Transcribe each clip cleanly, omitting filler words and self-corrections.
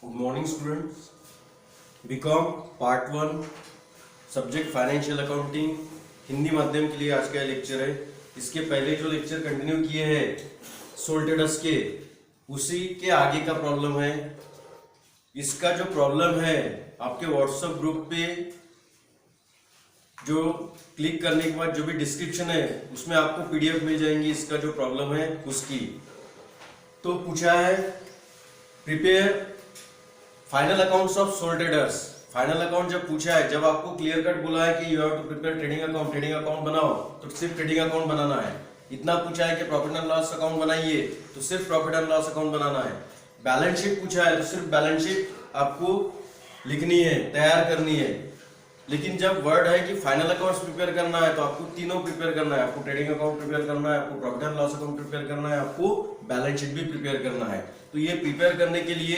Good morning students. BCom part 1 subject financial accounting Hindi माध्यम के लिए आज का लेक्चर है। इसके पहले जो लेक्चर कंटिन्यू किए हैं सोल्टेडस के, उसी के आगे का प्रॉब्लम है। इसका जो प्रॉब्लम है आपके व्हाट्सएप ग्रुप पे जो क्लिक करने के बाद जो भी डिस्क्रिप्शन है उसमें आपको पीडीएफ मिल जाएंगी। इसका जो प्रॉब्लम है उसकी तो पूछा है prepare final accounts of sole traders. Final account जब पूछा है, जब आपको क्लियर कट बोला है कि you have to prepare trading account बनाओ तो सिर्फ ट्रेडिंग अकाउंट बनाना है। इतना पूछा है कि प्रॉफिट एंड लॉस अकाउंट बनाइए तो सिर्फ प्रॉफिट एंड लॉस अकाउंट बनाना है। बैलेंस शीट पूछा है तो सिर्फ बैलेंस शीट आपको लिखनी है, तैयार करनी है। लेकिन जब वर्ड है कि फाइनल अकाउंट्स प्रिपेयर करना है तो आपको तीनों प्रिपेयर करना है। आपको ट्रेडिंग अकाउंट प्रिपेयर करना है, आपको profit and loss account prepare करना है, आपको बैलेंस शीट भी प्रिपेयर करना है। तो ये प्रिपेयर करने के लिए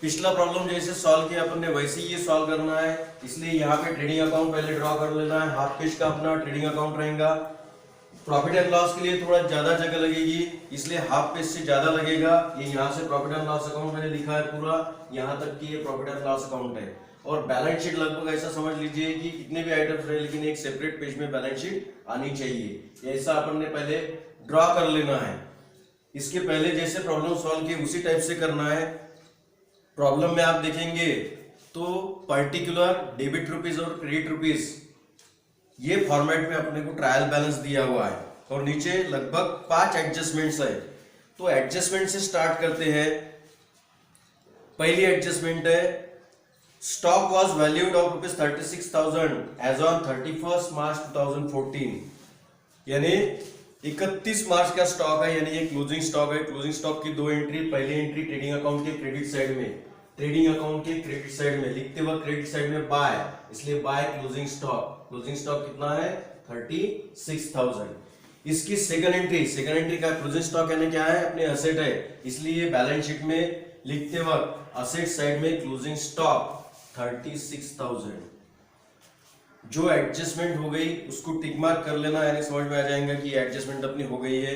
पिछला प्रॉब्लम जैसे सॉल्व किया अपन ने वैसे ही ये सॉल्व करना है। इसलिए यहाँ पे ट्रेडिंग अकाउंट पहले ड्रॉ कर लेना है। हाफ पेज का अपना ट्रेडिंग अकाउंट रहेगा। प्रॉफिट एंड लॉस के लिए थोड़ा ज्यादा जगह लगेगी, इसलिए हाफ पेज से ज्यादा लगेगा। ये यहाँ से प्रॉफिट एंड लॉस अकाउंट मैंने लिखा है पूरा, यहाँ तक कि ये प्रॉफिट एंड लॉस अकाउंट है। और बैलेंस शीट लगभग ऐसा समझ लीजिए कि कितने भी आइटम्स रहे लेकिन एक सेपरेट पेज में बैलेंस शीट आनी चाहिए। ऐसा अपन ने पहले ड्रॉ कर लेना है। इसके पहले जैसे प्रॉब्लम सॉल्व किए उसी टाइप से करना है। प्रॉब्लम में आप देखेंगे तो पर्टिकुलर डेबिट रुपीज और क्रेडिट रुपीज ये फॉर्मेट में अपने को ट्रायल बैलेंस दिया हुआ है और नीचे लगभग 5 एडजस्टमेंट्स है। तो एडजस्टमेंट से स्टार्ट करते हैं। पहली एडजस्टमेंट है stock was valued of ₹36,000 as on 31 March 2014। यानी 31 मार्च का स्टॉक है, यानी ये क्लोजिंग स्टॉक है। क्लोजिंग स्टॉक की 2 एंट्री, पहली एंट्री ट्रेडिंग अकाउंट के क्रेडिट साइड में, ट्रेडिंग अकाउंट के क्रेडिट साइड में लिखते वक्त क्रेडिट साइड में बाय, इसलिए by closing stock. Closing stock कितना है 36,000। इसकी सेकंड एंट्री का क्लोजिंग स्टॉक यानी क्या है अपने असेट है, इसलिए बैलेंस शीट में लिखते वक्त असेट साइड में क्लोजिंग स्टॉक 36,000। जो एडजस्टमेंट हो गई उसको टिक मार्क कर लेना, यानी समझ में आ जाएगा कि एडजस्टमेंट अपनी हो गई है।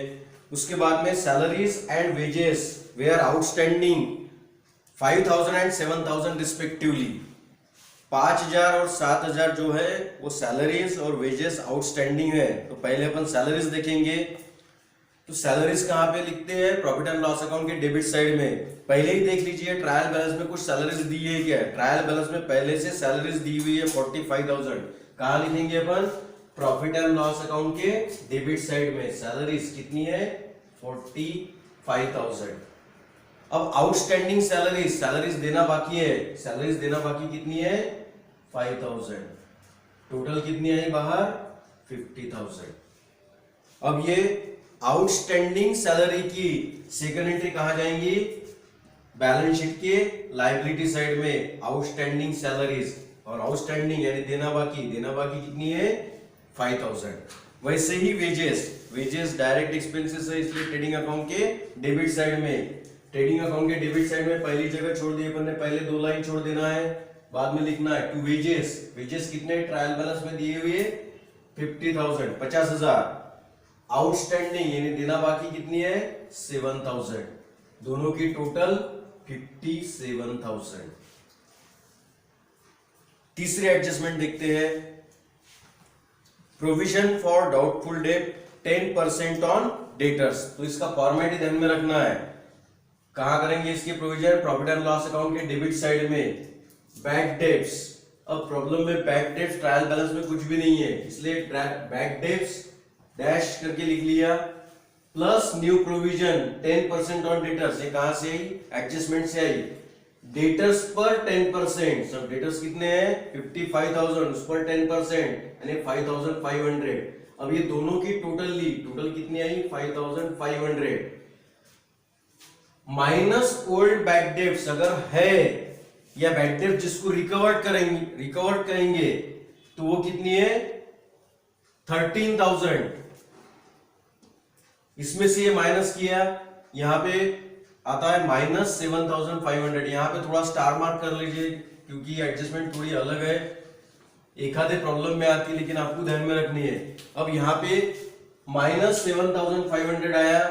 उसके बाद में salaries and wages were outstanding 5,000 and 7,000 respectively. 5,000 और 7,000 जो है वो सैलरीज और वेजेस आउटस्टैंडिंग है। तो पहले अपन सैलरीज देखेंगे। तो सैलरीज कहाँ पे लिखते हैं प्रॉफिट एंड लॉस अकाउंट के डेबिट साइड में। पहले ही देख लीजिए ट्रायल बैलेंस में कुछ सैलरीज दी है क्या। ट्रायल बैलेंस में पहले से सैलरीज दी हुई है 45,000। कहाँ लिखेंगे अपन प्रॉफिट एंड लॉस अकाउंट के डेबिट साइड में सैलरीज कितनी है 45,000। अब आउटस्टैंडिंग सैलरीज देना बाकी है, सैलरीज देना बाकी कितनी है 5,000। टोटल कितनी आई बाहर 50,000। अब ये आउटस्टैंडिंग सैलरी की सेकंड एंट्री कहां जाएंगी बैलेंस शीट के लायबिलिटी साइड में आउटस्टैंडिंग सैलरीज। और आउटस्टैंडिंग यानी देना बाकी कितनी है 5,000। वैसे ही वेजेस डायरेक्ट एक्सपेंसेस है, इसलिए ट्रेडिंग अकाउंट के डेबिट साइड में, ट्रेडिंग अकाउंट के डेबिट साइड में पहली जगह छोड़ दी अपन ने, पहले 2 लाइन छोड़ देना है, बाद में लिखना है टू वेजेस कितने ट्रायल बैलेंस में दिए हुए 50,000 50,000। आउटस्टैंडिंग यानी देना बाकी कितनी है 7,000। दोनों की टोटल 57,000। तीसरे एडजस्टमेंट देखते हैं provision for doubtful debt 10% on debtors. तो इसका फॉर्मेट ही ध्यान में रखना है। कहां करेंगे इसकी provision profit and loss account के डेबिट साइड में बैक डेट्स। अब प्रॉब्लम में बैक डेट्स ट्रायल बैलेंस में कुछ भी नहीं है, इसलिए बैक डेट्स डैश करके लिख लिया plus new provision 10% on debtors. ये कहां से आई एडजस्टमेंट से आई। डेटर्स पर 10%, सब डेटर्स कितने हैं 55,000, उस पर 10% यानी 5,500। अब ये दोनों की टोटल कितनी आई 5,500 माइनस ओल्ड बैक डेट्स अगर है, या बैक डेट जिसको रिकवर करेंगे तो वो कितनी है 13,000। इसमें से ये माइनस किया, यहां पे आता है माइनस 7,500। यहां पे थोड़ा स्टार मार्क कर लीजिए क्योंकि एडजस्टमेंट थोड़ी अलग है, एक आधे प्रॉब्लम में आती है लेकिन आपको ध्यान में रखनी है। अब यहाँ पे माइनस 7,500 आया,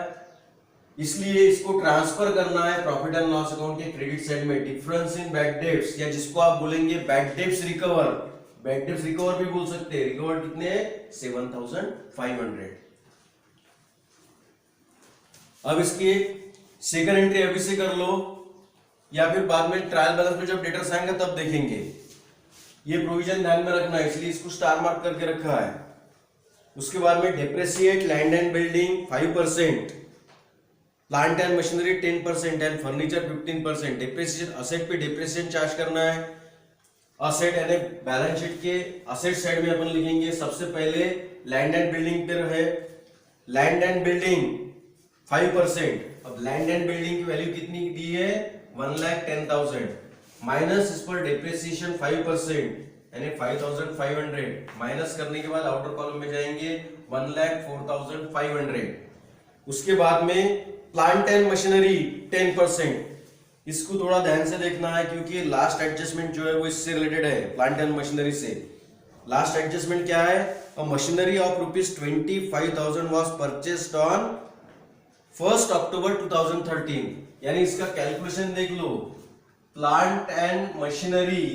इसलिए इसको ट्रांसफर करना है प्रॉफिट एंड लॉस अकाउंट के क्रेडिट साइड में। डिफरेंस इन बैड डेट्स, या जिसको आप बोलेंगे bad debts recover, bad debts recover भी बोल सकते हैं। रिकवर कितने हैं? 7500। अब इसकी सेकंड एंट्री अभी से कर लो, या फिर बाद में ट्रायल बैलेंस में जब डेटर्स आएंगे तब देखेंगे। ये प्रोविजन ध्यान में रखना है, इसलिए इसको स्टार मार्क करके रखा है। उसके बाद में depreciate land and building 5%, plant and machinery 10% and furniture 15%। Depreciation asset पे डेप्रिसिएशन चार्ज करना है। असेट यानी बैलेंस शीट के असेट साइड में अपन लिखेंगे सबसे पहले लैंड एंड बिल्डिंग पे रहे, लैंड एंड बिल्डिंग 5%। अब लैंड एंड बिल्डिंग की वैल्यू कितनी दी है? 1,10,000 माइनस इस पर डेप्रिसिएशन 5% यानी 5,500 माइनस करने के बाद आउटर कॉलम में जाएंगे 1,04,500। उसके बाद में प्लांट एंड मशीनरी 10%। इसको थोड़ा ध्यान से देखना है क्योंकि लास्ट एडजस्टमेंट जो है वो इससे रिलेटेड है, प्लांट एंड मशीनरी से। लास्ट एडजस्टमेंट क्या है? A machinery of ₹25,000 was purchased on 1 October 2013। यानी इसका कैलकुलेशन देख लो। Plant and machinery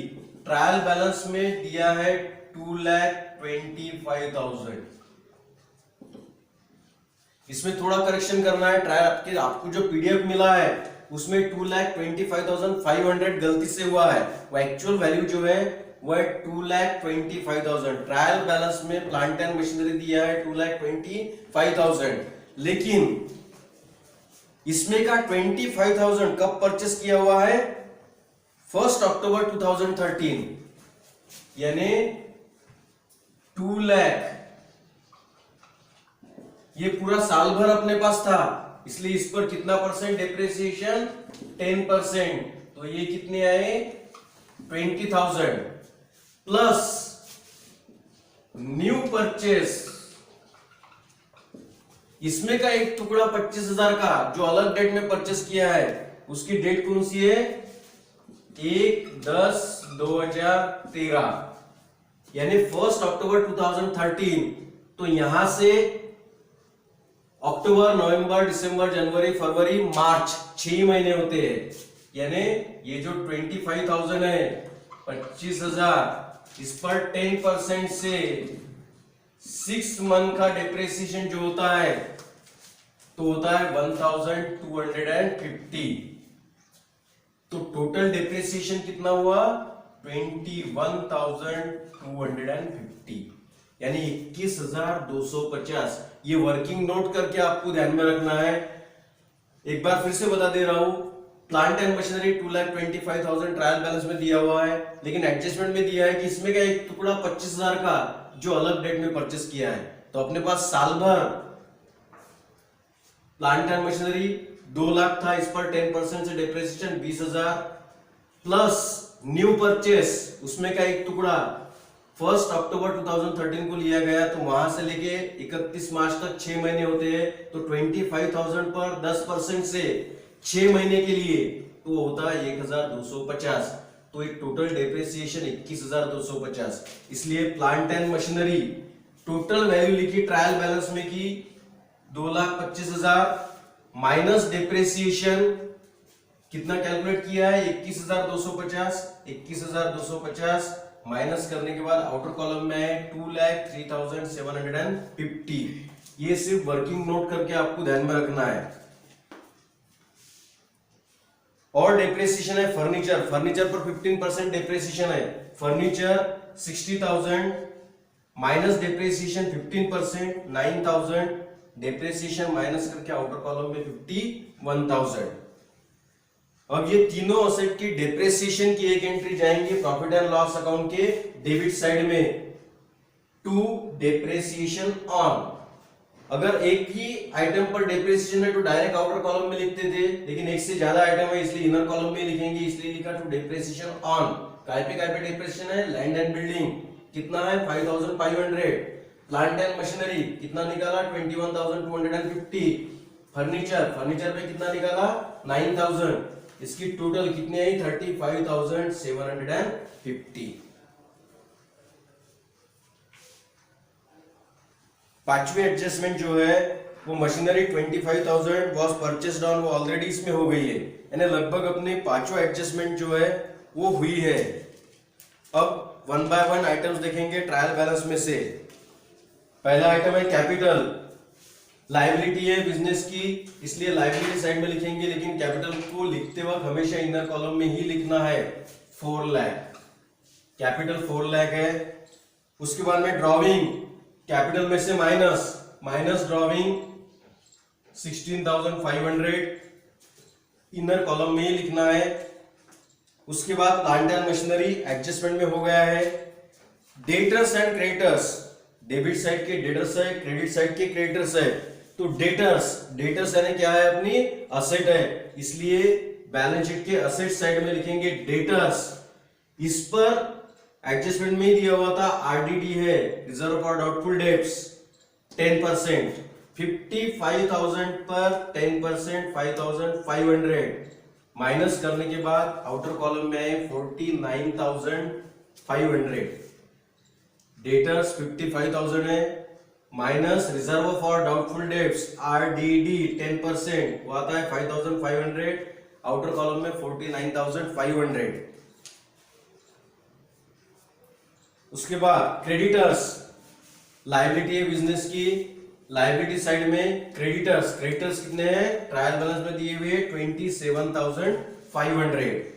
trial balance में दिया है 2,25,000। इसमें थोड़ा करेक्शन करना है। ट्रायल आपको जो पीडीएफ मिला है उसमें 2,25,500 गलती से हुआ है, वो एक्चुअल वैल्यू जो है वो है 2,25,000। ट्रायल बैलेंस में प्लांट एंड मशीनरी दिया है 2,25,000, लेकिन इसमें का 25,000 कब परचेस किया हुआ है? 1 अक्टूबर 2013, यानी 2 लाख। ये पूरा साल भर अपने पास था, इसलिए इस पर कितना परसेंट डेप्रिसिएशन? 10%। तो ये कितने आए? 20,000 प्लस न्यू परचेस, इसमें का एक टुकड़ा 25,000 का जो अलग डेट में परचेस किया है, उसकी डेट कौन सी है? 1/10/2013 यानी 1 अक्टूबर 2013। तो यहां से अक्टूबर, नवंबर, दिसंबर, जनवरी, फरवरी, मार्च 6 महीने होते हैं। यानी ये जो 25,000 है, 25,000, इस पर 10% से 6 मंथ का डेप्रिसिएशन जो होता है तो होता है 1,250। तो टोटल डेप्रिसिएशन कितना हुआ? 21,250 यानी 21,250। ये वर्किंग नोट करके आपको ध्यान में रखना है। एक बार फिर से बता दे रहा हूं, plant and machinery 2,25,000 trial balance में दिया हुआ है, लेकिन एडजस्टमेंट में दिया है कि इसमें का एक टुकड़ा 25,000 का जो अलग डेट में परचेस किया है। तो अपने पास साल भर प्लांट एंड मशीनरी 2 लाख था, इस पर 10% से डेप्रिसिएशन 20,000 प्लस न्यू परचेस, उसमें का एक टुकड़ा 1 अक्टूबर 2013 को लिया गया, तो वहां से लेके 31 मार्च तक 6 महीने होते हैं। तो 25,000 पर 10% से 6 महीने के लिए तो होता है 1,250। तो एक टोटल डेप्रिसिएशन 21,250। इसलिए plant and machinery total value लिखी ट्रायल बैलेंस में की 2,25,000 माइनस डेप्रिसिएशन कितना कैलकुलेट किया है? 21,250। 21,250 माइनस करने के बाद आउटर कॉलम में है 2,03,750। ये सिर्फ वर्किंग नोट करके आपको ध्यान में रखना है। और डेप्रिसिएशन है फर्नीचर, फर्नीचर पर 15% डेप्रिसिएशन है। Furniture 60,000 minus depreciation 15%, 9,000 depreciation minus करके आउटर कॉलम में 51,000। अब ये तीनों असेट की डेप्रिसिएशन की एक एंट्री जाएंगे प्रॉफिट एंड लॉस अकाउंट के डेबिट साइड में, टू डेप्रिसिएशन ऑन। अगर एक ही आइटम पर डेप्रिसिएशन है तो डायरेक्ट आउटर कॉलम में लिखते थे, लेकिन एक से ज्यादा आइटम है इसलिए इनर कॉलम में लिखेंगे, इसलिए लिखा टू डेप्रिसिएशन ऑन। काय पे डेप्रिसिएशन है? लैंड एंड बिल्डिंग कितना है? 5,500। प्लांट एंड मशीनरी कितना निकाला? 21,250। फर्नीचर पे कितना निकाला? 9,000। इसकी टोटल कितनी आई? 35,750। पांचवी एडजस्टमेंट जो है वो मशीनरी 25,000 वॉज परचेस्ड ऑन, वो ऑलरेडी इसमें हो गई है, यानी लगभग अपने पांचों एडजस्टमेंट जो है वो हुई है। अब वन बाय वन आइटम्स देखेंगे ट्रायल बैलेंस में से। पहला आइटम है कैपिटल, लायबिलिटी है बिजनेस की, इसलिए लायबिलिटी साइड में लिखेंगे, लेकिन कैपिटल को लिखते वक्त हमेशा इनर कॉलम में ही लिखना है। 4 लाख कैपिटल 4 लाख है। उसके बाद में ड्रॉइंग, कैपिटल में से माइनस ड्रॉइंग 16,500 इनर कॉलम में ही लिखना है। उसके बाद प्लांट एंड मशीनरी एडजस्टमेंट में हो गया है। Debtors and creditors, debit side के डेटर्स है, क्रेडिट साइड के क्रेडिटर्स है। तो डेटर्स यानी क्या है, अपनी असेट है, इसलिए बैलेंस शीट के असेट साइड में लिखेंगे डेटर्स। इस पर एडजस्टमेंट में ही दिया हुआ था आरडीडी है, रिजर्व फॉर डाउटफुल डेब्ट्स 10%, 55,000 पर 10% 5,500 माइनस करने के बाद आउटर कॉलम में आए 49,500। डेटर्स 55,000 है, minus reserve for doubtful debts RDD 10%, वो आता है 5,500, आउटर कॉलम में 49,500। उसके बाद क्रेडिटर्स, लायबिलिटी है बिजनेस की, लायबिलिटी साइड में क्रेडिटर्स कितने हैं, ट्रायल बैलेंस में दिए हुए 27,500।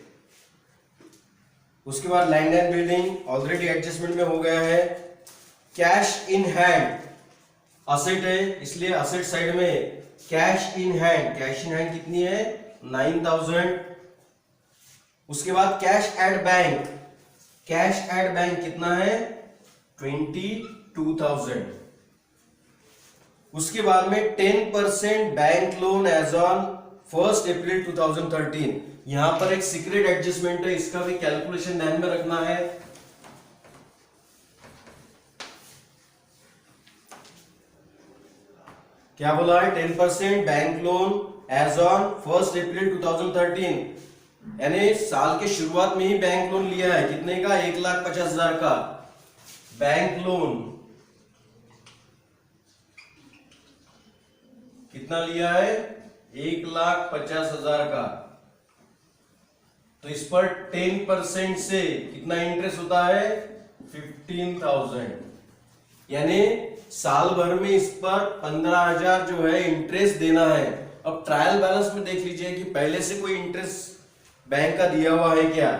उसके बाद land and building already adjustment में हो गया है। कैश इन हैंड असेट है, इसलिए असेट साइड में कैश इन हैंड कितनी है, 9,000। उसके बाद कैश एट बैंक कितना है, 22,000। उसके बाद में 10% बैंक लोन एज ऑन 1 अप्रैल 2013। यहां पर एक सीक्रेट एडजस्टमेंट है, इसका भी कैलकुलेशन ध्यान में रखना है। क्या बोला है, 10% बैंक लोन एज ऑन 1 अप्रैल 2013, यानी साल के शुरुआत में ही बैंक लोन लिया है, कितने का, 1,50,000 का बैंक लोन। कितना लिया है, 1,50,000 का। तो इस पर 10% से कितना इंटरेस्ट होता है, 15,000, यानी साल भर में इस पर 15,000 जो है इंटरेस्ट देना है। अब ट्रायल बैलेंस में देख लीजिए कि पहले से कोई इंटरेस्ट बैंक का दिया हुआ है क्या,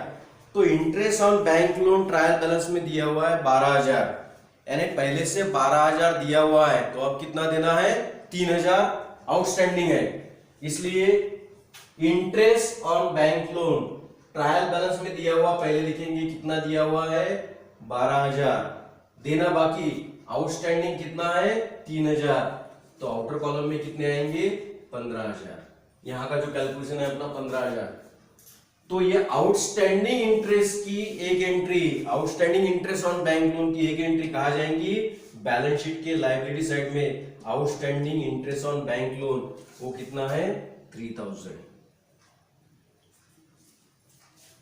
तो interest on bank loan trial balance में दिया हुआ है 12,000, यानी पहले से 12,000 दिया हुआ है, तो अब कितना देना है, 3,000 आउटस्टैंडिंग है। इसलिए interest on bank loan trial balance में दिया हुआ पहले लिखेंगे, कितना दिया हुआ है, 12,000, देना बाकी आउटस्टैंडिंग कितना है, 3,000, तो आउटर कॉलम में कितने आएंगे, 15,000। यहां का जो कैलकुलेशन है अपना 15,000। तो ये आउटस्टैंडिंग इंटरेस्ट की एक entry, outstanding interest on bank loan की एक एंट्री कहा जाएंगी बैलेंस शीट के लायबिलिटी साइड में। Outstanding interest on bank loan वो कितना है, 3,000।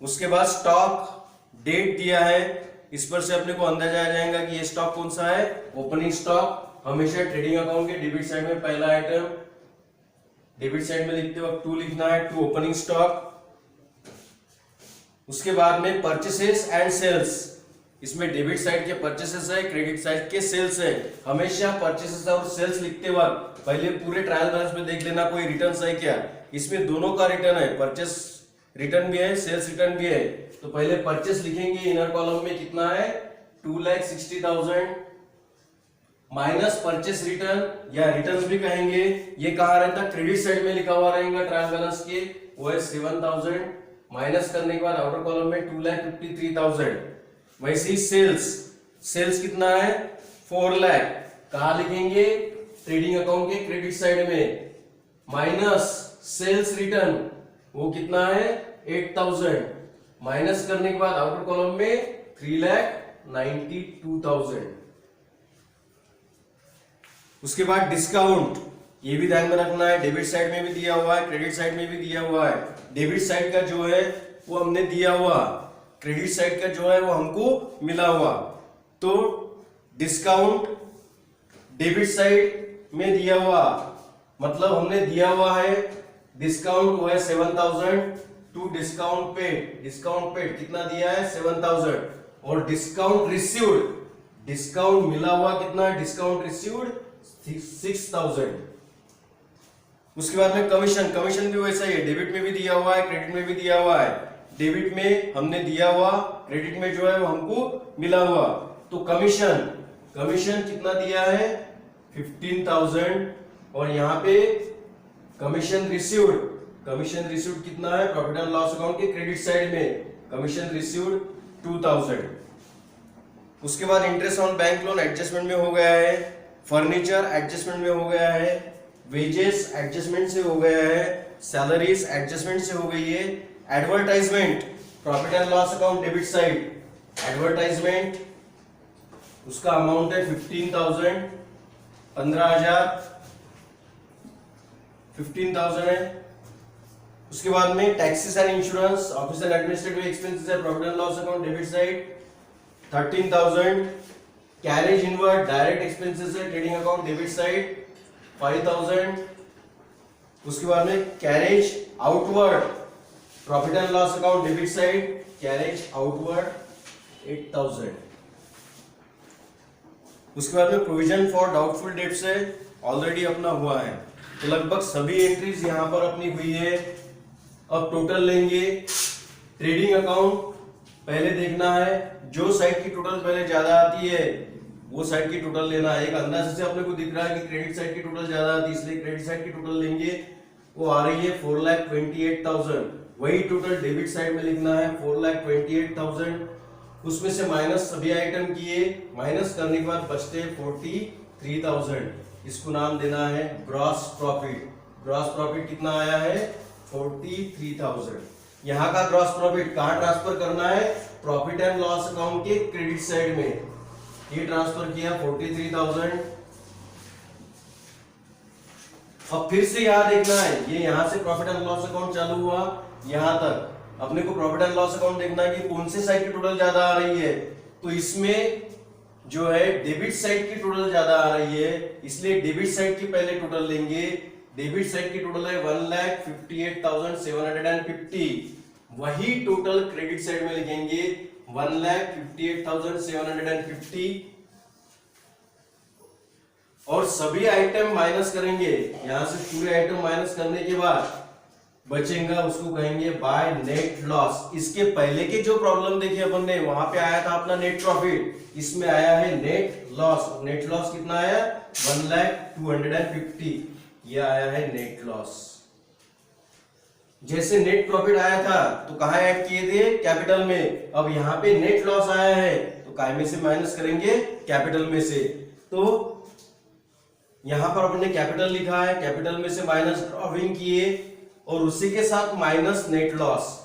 उसके बाद स्टॉक डेट दिया है, इस पर से अपने को अंदाजा आ जाएगा कि ये स्टॉक कौन सा है, ओपनिंग स्टॉक। हमेशा ट्रेडिंग अकाउंट के डेबिट साइड में पहला आइटम, डेबिट साइड में लिखते वक्त 2 लिखना है, 2 ओपनिंग स्टॉक। उसके बाद में परचेसेस एंड सेल्स, इसमें डेबिट साइड के परचेसेस है, क्रेडिट साइड के सेल्स है। हमेशा परचेसेस और सेल्स लिखते वक्त पहले पूरे ट्रायल बैलेंस में देख लेना कोई रिटर्न है क्या, इसमें दोनों का रिटर्न है, परचेस रिटर्न भी है, सेल्स रिटर्न भी है। तो पहले परचेस लिखेंगे, इनर कॉलम में कितना है, 2,60,000 माइनस परचेस रिटर्न या रिटर्न्स भी कहेंगे, ये कहाँ रहता है, क्रेडिट साइड में लिखा हुआ रहेगा ट्रायल बैलेंस के, वो है 7,000 माइनस करने के बाद आउटर कॉलम में 2,53,000। वैसे ही सेल्स कितना है, 4 लाख, कहाँ लिखेंगे, ट्रेडिंग अकाउंट के क्रेडिट साइड में, माइनस सेल्स रिटर्न वो कितना है, 8,000 माइनस करने के बाद आउटर कॉलम में 3,92,000। उसके बाद डिस्काउंट, ये भी ध्यान में रखना है, डेबिट साइड में भी दिया हुआ है, क्रेडिट साइड में भी दिया हुआ है। डेबिट साइड का जो है वो हमने दिया हुआ, क्रेडिट साइड का जो है वो हमको मिला हुआ। तो डिस्काउंट डेबिट साइड में दिया हुआ मतलब हमने दिया हुआ है डिस्काउंट हुआ है 7000 टू डिस्काउंट पेड कितना दिया है 7000 और डिस्काउंट रिसीव्ड डिस्काउंट मिला हुआ कितना डिस्काउंट रिसीव्ड 6000। उसके बाद में कमीशन भी वैसा ही है, डेबिट में भी दिया हुआ है क्रेडिट में भी दिया हुआ है। डेबिट में हमने दिया हुआ, क्रेडिट में जो है वो हमको मिला हुआ। तो कमीशन कितना दिया है 15000 और यहाँ पे कमीशन रिसीव्ड कितना है प्रॉफिट एंड लॉस अकाउंट के क्रेडिट साइड में कमीशन रिसीव्ड 2000। उसके बाद interest on bank loan adjustment में हो गया है, फर्नीचर एडजस्टमेंट में हो गया है, वेजेस एडजस्टमेंट से हो गया है, सैलरीज एडजस्टमेंट से हो गई है। Advertisement profit and loss account debit side advertisement उसका अमाउंट है 15000 15,000 है। उसके बाद में taxes and insurance office and administrative expenses है profit and loss account debit side 13,000। Carriage inward direct expenses है ट्रेडिंग अकाउंट डेबिट साइड 5,000। उसके बाद में carriage outward profit and loss account debit side carriage outward 8,000। उसके बाद में provision for doubtful debts है already अपना हुआ है। तो लगभग सभी एंट्रीज यहां पर अपनी हुई है। अब टोटल लेंगे। ट्रेडिंग अकाउंट पहले देखना है, जो साइड की टोटल पहले ज्यादा आती है वो साइड की टोटल लेना है। एक अंदाजे से अपने को दिख रहा है कि क्रेडिट साइड की टोटल ज्यादा आती है, इसलिए क्रेडिट साइड की टोटल लेंगे। वो आ रही है 4,28,000। वही टोटल डेबिट साइड में लिखना है 4,28,000। उसमें से माइनस सभी आइटम किए, माइनस करने के बाद बचते 43,000। इसको नाम देना है ग्रॉस प्रॉफिट। ग्रॉस प्रॉफिट कितना आया है 43,000। यहाँ का ग्रॉस प्रॉफिट कहाँ ट्रांसफर करना है प्रॉफिट एंड लॉस अकाउंट के क्रेडिट साइड में। ये ट्रांसफर किया 43,000। अब फिर से यहाँ देखना है, ये यहाँ से प्रॉफिट एंड लॉस अकाउंट चालू हुआ यहाँ तक अपने को प्रॉफिट एंड लॉस अकाउंट देखना है कि कौन से साइड की टोटल ज्यादा आ रही है। तो इसमें जो है डेबिट साइड की टोटल ज्यादा आ रही है, इसलिए डेबिट साइड की पहले टोटल लेंगे। डेबिट साइड की टोटल है 1,58,750। वही टोटल क्रेडिट साइड में लिखेंगे 1,58,750 और सभी आइटम माइनस करेंगे। यहां से पूरे आइटम माइनस करने के बाद बचेगा उसको कहेंगे बाय नेट लॉस। इसके पहले के जो प्रॉब्लम देखी अपन ने वहां पे आया था अपना नेट प्रॉफिट, इसमें आया है नेट लॉस। नेट लॉस कितना आया 1,250। ये आया है नेट लॉस। जैसे नेट प्रॉफिट आया था तो कहां ऐड किए थे कैपिटल में। अब यहाँ पे नेट लॉस आया है तो काय में से माइनस करेंगे कैपिटल में से। तो यहां पर अपने कैपिटल लिखा है, कैपिटल में से माइनस ड्रॉविंग किए और उसी के साथ माइनस नेट लॉस।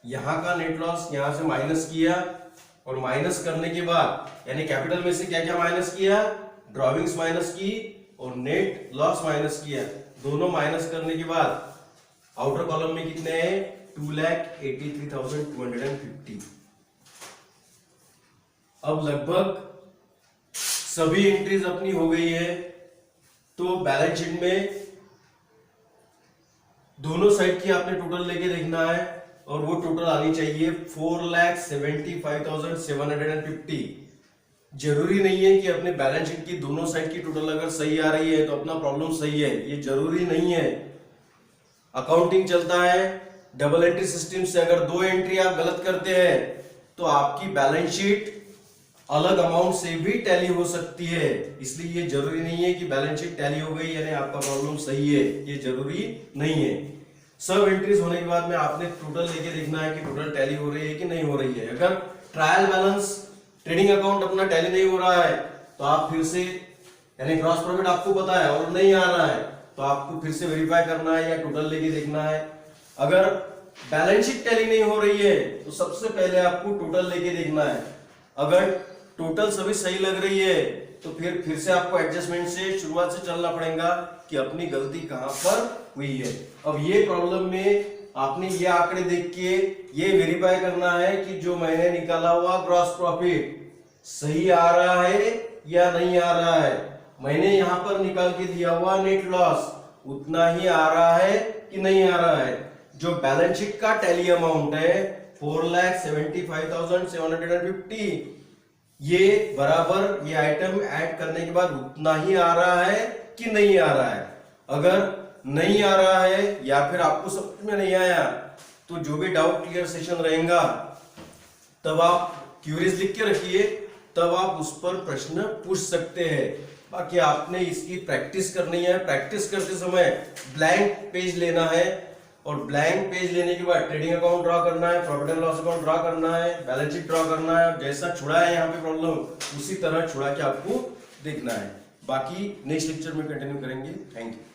यहां का नेट लॉस यहां से माइनस किया और माइनस करने के बाद यानी कैपिटल में से क्या क्या माइनस किया ड्रॉविंग्स माइनस की और नेट लॉस माइनस किया। दोनों माइनस करने के बाद आउटर कॉलम में कितने हैं 2,83,250। अब लगभग सभी एंट्रीज अपनी हो गई है। तो बैलेंस शीट में दोनों साइड की आपने टोटल लेके देखना है और वो टोटल आनी चाहिए 4,75,750। जरूरी नहीं है कि अपने बैलेंस शीट की दोनों साइड की टोटल अगर सही आ रही है तो अपना प्रॉब्लम सही है, ये जरूरी नहीं है। अकाउंटिंग चलता है डबल एंट्री सिस्टम से। अगर दो एंट्री आप गलत करते हैं तो आपकी बैलेंस शीट अलग अमाउंट से भी टैली हो सकती है। इसलिए ये जरूरी नहीं है कि बैलेंस शीट टैली हो गई यानी आपका प्रॉब्लम सही है, ये जरूरी नहीं है। सब एंट्रीज होने के बाद में आपने टोटल लेके देखना है कि टोटल टैली हो रही है कि नहीं हो रही है। अगर ट्रायल बैलेंस ट्रेडिंग अकाउंट अपना टैली नहीं हो रहा है तो आप फिर से यानी ग्रॉस प्रॉफिट आपको पता है और नहीं आ रहा है तो आपको फिर से वेरीफाई करना है या टोटल लेके देखना है। अगर बैलेंस शीट टैली नहीं हो रही है तो सबसे पहले आपको टोटल लेके देखना है। अगर टोटल सभी सही लग रही है तो फिर से आपको एडजस्टमेंट से शुरुआत से चलना पड़ेगा कि अपनी गलती कहां पर हुई है। अब ये प्रॉब्लम में आपने ये आंकड़े देख के ये वेरीफाई करना है कि जो मैंने निकाला हुआ ग्रॉस प्रॉफिट सही आ रहा है या नहीं आ रहा है। मैंने यहां पर निकाल के दिया हुआ नेट लॉस उतना ही आ रहा है कि नहीं आ रहा है। जो बैलेंस शीट का टैली अमाउंट है 4,75,750, ये बराबर ये आइटम ऐड करने के बाद उतना ही आ रहा है कि नहीं आ रहा है। अगर नहीं आ रहा है या फिर आपको समझ में नहीं आया तो जो भी डाउट क्लियर सेशन रहेगा तब आप क्यूरीज लिख के रखिए, तब आप उस पर प्रश्न पूछ सकते हैं। बाकी आपने इसकी प्रैक्टिस करनी है। प्रैक्टिस करते समय ब्लैंक पेज लेना है और ब्लैंक पेज लेने के बाद ट्रेडिंग अकाउंट ड्रॉ करना है, profit and loss account draw करना है, बैलेंस शीट ड्रॉ करना है। जैसा छुड़ा है यहाँ पे प्रॉब्लम उसी तरह छुड़ा के आपको देखना है। बाकी नेक्स्ट लेक्चर में कंटिन्यू करेंगे। Thank you.